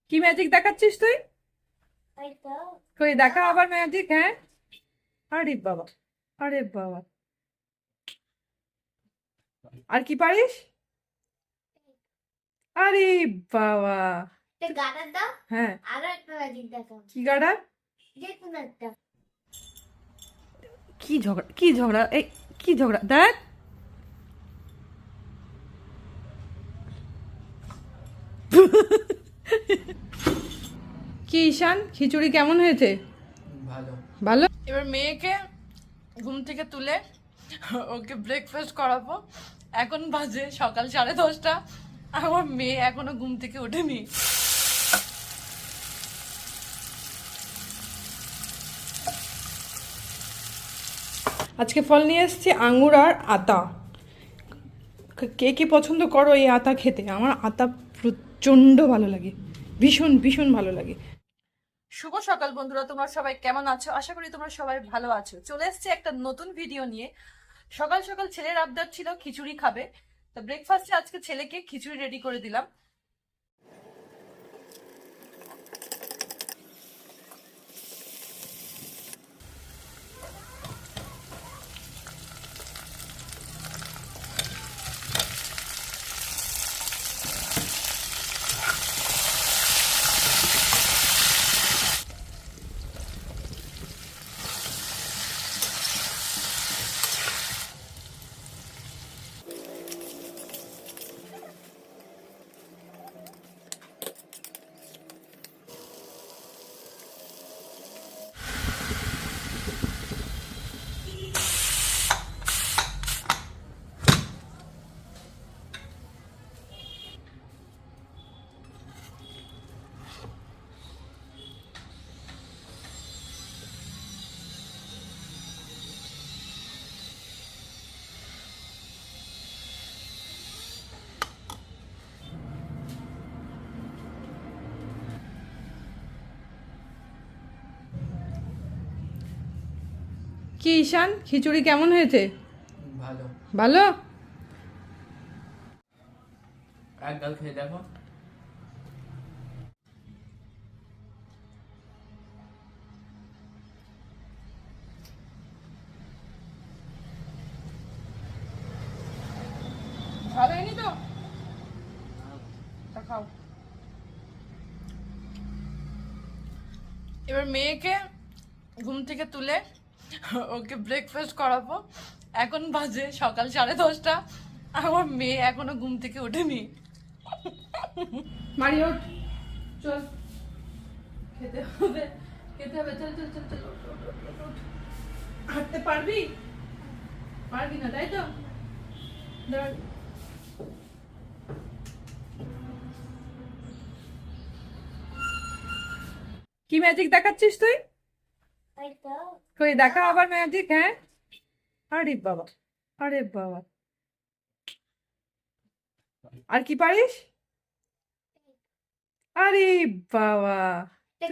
কি ম্যাজিক দেখাচ্ছিস তুই? কই দেখা আবার ম্যাজিক। হ্যাঁ, আরে বাবা, আরে বাবা, আর কি পারিস? আরে বাবা, গার্ডার দাও। হ্যাঁ। আরো একটা ম্যাজিক দেখাও। কি গার্ডার? যে কোনো একটা। কি ঝগড়া, কি ঝগড়া, এই কি ঝগড়া দেখ। কি ঈশান, খিচুড়ি কেমন হয়েছে? ভালো। ভালো। এবার মেয়েকে ঘুম থেকে তুলে ওকে ব্রেকফাস্ট করাবো। এখন বাজে সকাল 10:30। আমার মেয়ে এখনো ঘুম থেকে ওঠেনি। আজকে ফল নিয়ে এসেছি, আঙ্গুর আর আতা। কে কে পছন্দ করো এই আতা খেতে? আমার আতা প্রচণ্ড ভালো লাগে, ভীষণ ভীষণ ভালো লাগে। শুভ সকাল বন্ধুরা, তোমরা সবাই কেমন আছো? আশা করি তোমরা সবাই ভালো আছো। চলে এসেছি একটা নতুন ভিডিও নিয়ে। সকাল সকাল ছেলের আবদার ছিল খিচুড়ি খাবে, তো ব্রেকফাস্টে আজকে ছেলেকে খিচুড়ি রেডি করে দিলাম। কি ঈশান, খিচুড়ি কেমন হয়েছে? ভালো। ভালো। এক গাল খেয়ে দেখো। ভালো হয়নি তো? তা খাও। এবার মেয়েকে ঘুম থেকে তুলে ওকে ব্রেকফাস্ট করাবো। এখন বাজে সকাল 10:30। আমার মেয়ে এখনো ঘুম থেকে ওঠেনি। মারি ওঠ, চল খেতে হবে, খেতে হবে, চল চল চল চল, ওঠ, ওঠ, ওঠ, ওঠ, ওঠ। হাঁটতে পারবি? পারবি না তাই তো? দাঁড়া। কি ম্যাজিক দেখাচ্ছিস তুই? কই দেখা আবার ম্যাজিক। হ্যাঁ, আরে বাবা, আরে বাবা, আর কি পারিস? আরে বাবা,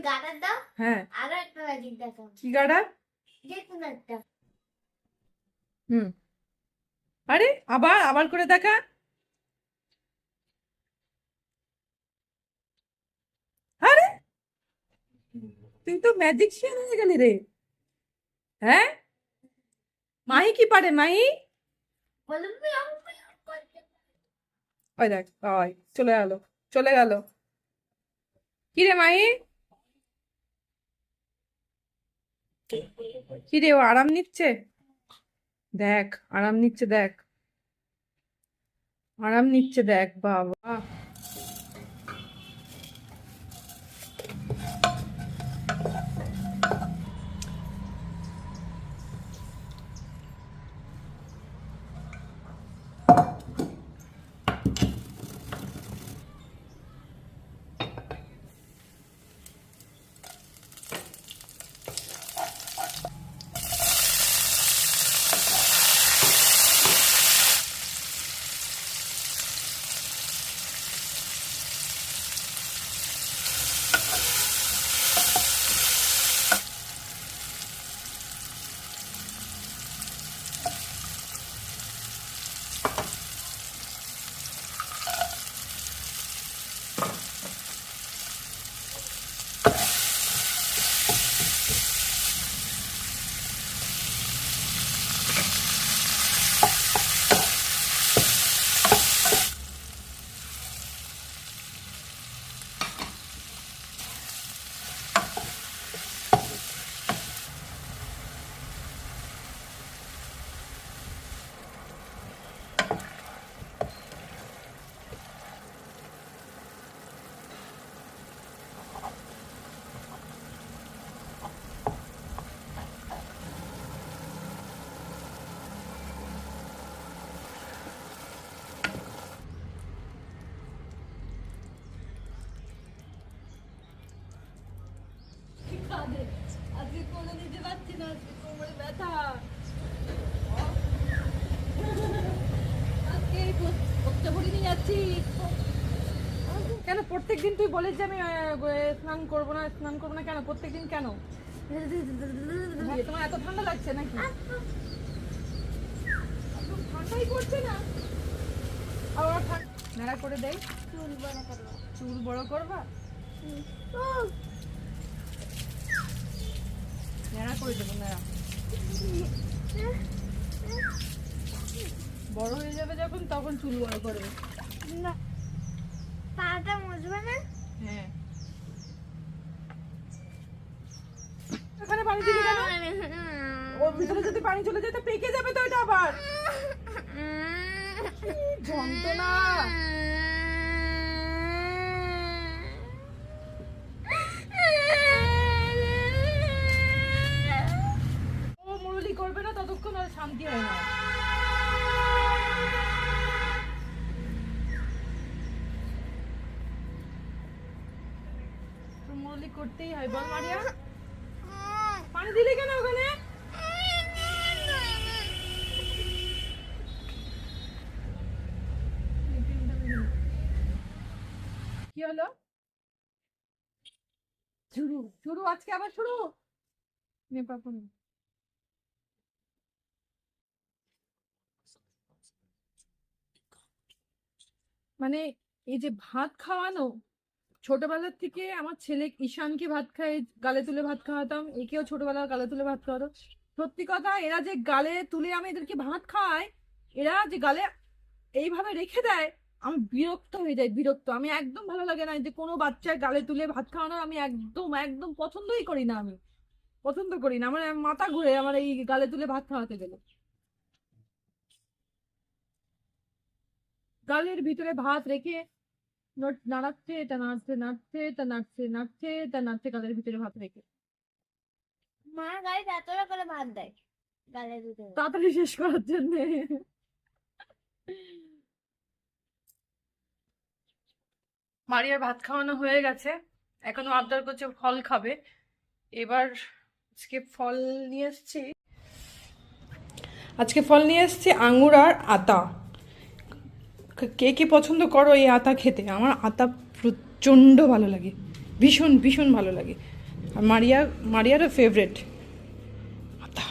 গার্ডার দাও। হ্যাঁ। আরো একটা ম্যাজিক দেখাও। কি গার্ডার? যে কোনো একটা। হুম। আরে আবার আবার করে দেখা। আরে তুই তো ম্যাজিকশিয়ান হয়ে গেলি রে। হ্যাঁ, মাহি কি পারে? মাহি বলবি ওই দেখ, ওই চলে গেল, চলে গেল। কি রে মাহি, কি রে, ও আরাম নিচ্ছে? দেখ আরাম নিচ্ছে, দেখ আরাম নিচ্ছে, দেখ বাবা। আজকে কোমরে ব্যথা। আজকে এই বস্তা ভরে নিয়ে যাচ্ছি। কেন প্রত্যেকদিন তুই বলিস যে আমি স্নান করবো না কেন প্রত্যেকদিন কেন? তোমার এত ঠান্ডা লাগছে নাকি? একদম ঠান্ডাই করছে না। আবার নাড়া করে দেয়। চুল বড় করবা? নাড়া করে দেবো, নাড়া। বড় হয়ে যাবে যখন, তখন চুল বড় করবে। না, পাটা মুছবে না? হ্যাঁ। এখানে পানি দিবি কেন? ওর ভিতরে যদি পানি চলে যায় তো পেকে যাবে তো এটা আবার। যন্ত্রণা। ও মুরলি করবে না ততক্ষণ আর শান্তি হয় না। তো মুরলি করতেই হয়, বল মারিয়া। পানি দিলি কেন ওখানে? কি হলো? শুরু শুরু আজকে আবার শুরু। নে পাপা নে। মানে এই যে ভাত খাওয়ানো, ছোটবেলার থেকে আমার ছেলে ঈশানকে ভাত খাই, গালে তুলে ভাত খাওয়াতাম, একেও ছোটবেলার গালে তুলে ভাত খাওয়াতো। সত্যি কথা, এরা যে গালে তুলে আমি এদেরকে ভাত খাওয়াই, এরা যে গালে এইভাবে রেখে দেয়, আমি বিরক্ত হয়ে যাই, বিরক্ত। আমি একদম ভালো লাগে না যে কোনো বাচ্চার গালে তুলে ভাত খাওয়ানো, আমি একদম একদম পছন্দই করি না। আমি পছন্দ করি না, আমার মাথা ঘুরে আমার এই গালে তুলে ভাত খাওয়াতে গেলে। গালের ভিতরে ভাত রেখে নাড়াচ্ছে, এটা নাড়ছে, নাড়ছে, এটা নাড়ছে, নাড়ছে, এটা নাড়ছে, গালের ভিতরে ভাত রেখে। মা গাড়ি এতটা করে ভাত দেয় গালের ভিতরে। তাড়াতাড়ি শেষ করার জন্য। মারিয়ার ভাত খাওয়ানো হয়ে গেছে, এখনো আবদার করছে ফল খাবে। এবার আজকে ফল নিয়ে এসেছি, আঙুর আর আতা। কে কে পছন্দ করো এই আতা খেতে? আমার আতা প্রচণ্ড ভালো লাগে, ভীষণ ভীষণ ভালো লাগে। আর মারিয়ারও ফেভারেট আতা।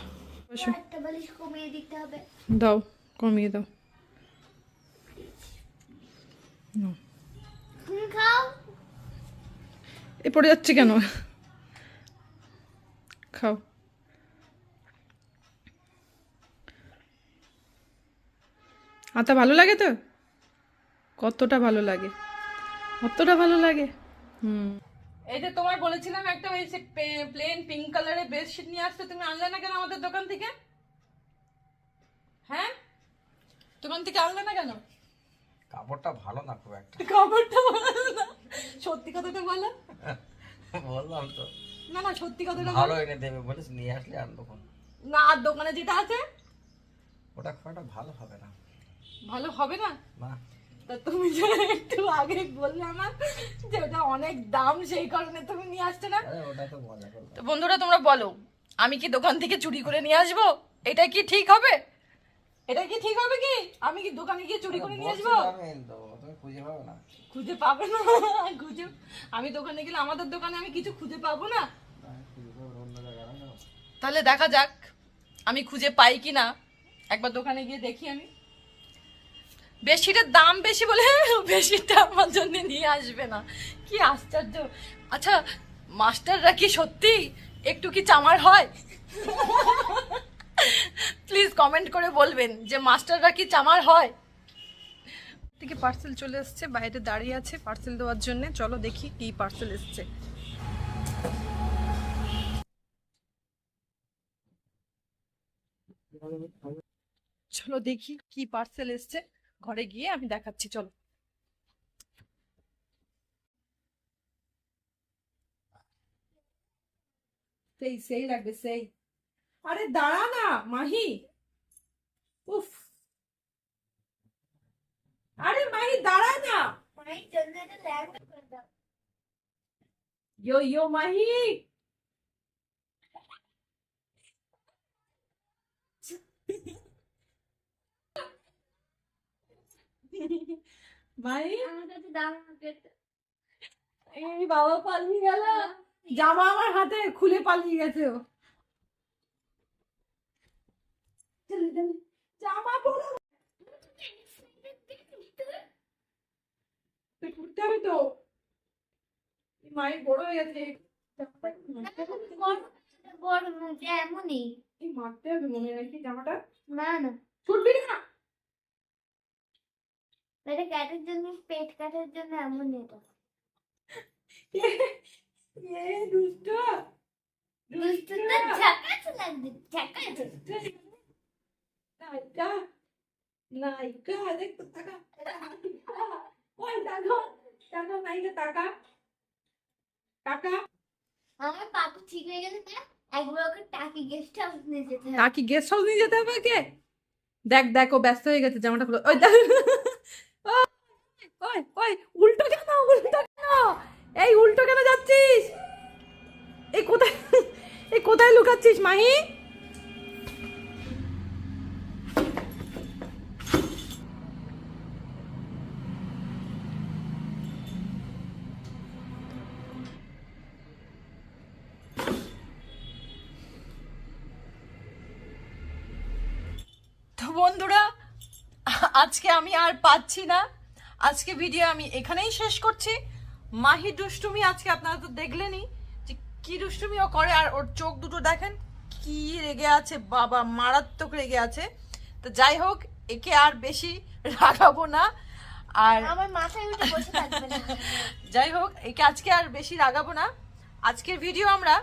একটা বালিশ কমিয়ে দিতে হবে। দাও, কমিয়ে দাও। নাও। তুমি খাও। এ পড়ে যাচ্ছে কেন? খাও। আতা ভালো লাগে তো? কতটা ভালো লাগে, কতটা ভালো লাগে। এই যে তোমায় বলেছিলাম একটা ওই প্লেন পিঙ্ক কালারের বেডশিট নিয়ে আসতে, তুমি আনলে না কেন আমাদের দোকান থেকে? হ্যাঁ, দোকান থেকে আনলে না কেন? কাপড়টা ভালো না খুব একটা। কাপড়টা ভালো না, সত্যি কথাটা বলো। বললাম তো, না না, সত্যি কথাটা ভালো বলো। এনে দেবে বলিস, নিয়ে আসলে আনবো কোন। না, আর দোকানে যেটা আছে ওটা খুব একটা ভালো হবে না। ভালো হবে না? না, তা তুমি যে একটু আগে বললে আমার যে ওটা অনেক দাম, সেই কারণে তুমি নিয়ে আসছো না। আরে ওটা তো মজা করলাম। তো বন্ধুরা, তোমরা বলো, আমি কি দোকান থেকে চুরি করে নিয়ে আসবো? এটা কি ঠিক হবে? এটা কি ঠিক হবে কি? আমি কি দোকানে গিয়ে চুরি করে নিয়ে আসবো? আমি এনে দেবো, তুমি খুঁজে পাবে না। খুঁজে পাবে না? খুঁজে আমি দোকানে গেলে, আমাদের দোকানে আমি কিছু খুঁজে পাবো না? খুঁজে পাবে অন্য জায়গায় না। তাহলে দেখা যাক আমি খুঁজে পাই কি না, একবার দোকানে গিয়ে দেখি আমি। বেশিটার দাম বেশি বলে বেশিটা আমার জন্য নিয়ে আসবে না, কি আশ্চর্য। আচ্ছা, মাস্টাররা কি সত্যি একটু কি চামার হয়? প্লিজ কমেন্ট করে বলবেন যে মাস্টাররা কি চামার হয়। থেকে পার্সেল চলে এসছে, বাইরে দাঁড়িয়ে আছে পার্সেল দেওয়ার জন্য। চলো দেখি কি পার্সেল এসছে। চলো দেখি কি পার্সেল এসছে, ঘরে গিয়ে আমি দেখাচ্ছি। চলো। সেই সেই লাগবে সেই। আরে দাঁড়া না মাহি, উফ, আরে মাহি দাঁড়া না। মায়ের জন্য একটা ল্যাম্প করে দাও। ইয়ো ইয়ো মাহি, ভাই আমার কাছে দাম পেতে এই বাবা পালিয়ে গেল, জামা আমার হাতে খুলে পালিয়ে গেছে ও। চল, চল, জামা পরো, ঘুরতে হবে তো, মায়ের বড় হয়ে গেছে, বড় মুখে এমনই এই মারতে হবে মনে রাখি জামাটা, না না ছুটবি না। এটা ক্যাটের জন্য, পেট কাটার জন্য এমনই এটা এ দুষ্ট দুষ্টু তো ঝাকাস লাগছে, ঝাকাস। নায়িকা, নায়িকা, দেখ তো টাকা, ওই দেখো, দেখো নায়িকা টাকা, টাকা। আমার পাপু ঠিক হয়ে গেছে না, একবার ওকে টাকি গেস্ট হাউস নিয়ে যেতে হবে। নাকি গেস্ট হাউস নিয়ে যেতে হবে কে? দেখ দেখ ও ব্যস্ত হয়ে গেছে, জামাটা খুলো। ওই দেখ, ওই ওই উল্টো কেন, উল্টো কেন, এই উল্টো কেন যাচ্ছিস? এই কোথায়, এই কোথায় লুকাচ্ছিস মাহি? তো বন্ধুরা, আজকে আমি আর পাচ্ছি না, আজকে ভিডিও আমি এখানেই শেষ করছি। মাহি দুষ্টুমি আজকে আপনারা তো দেখলেনই যে কি দুষ্টুমি ও করে, আর ওর চোখ দুটো দেখেন কি রেগে আছে, বাবা মারাত্মক রেগে আছে। তো যাই হোক, একে আর বেশি রাগাবো না, আর আমার মাথায় উঠে বসে থাকবে না। যাই হোক, একে আজকে আর বেশি রাগাবো না। আজকের ভিডিও আমরা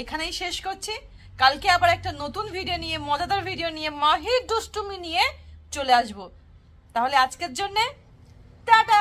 এখানেই শেষ করছি। কালকে আবার একটা নতুন ভিডিও নিয়ে, মজাদার ভিডিও নিয়ে, মাহির দুষ্টুমি নিয়ে চলে আসবো। তাহলে আজকের জন্যে টাটা।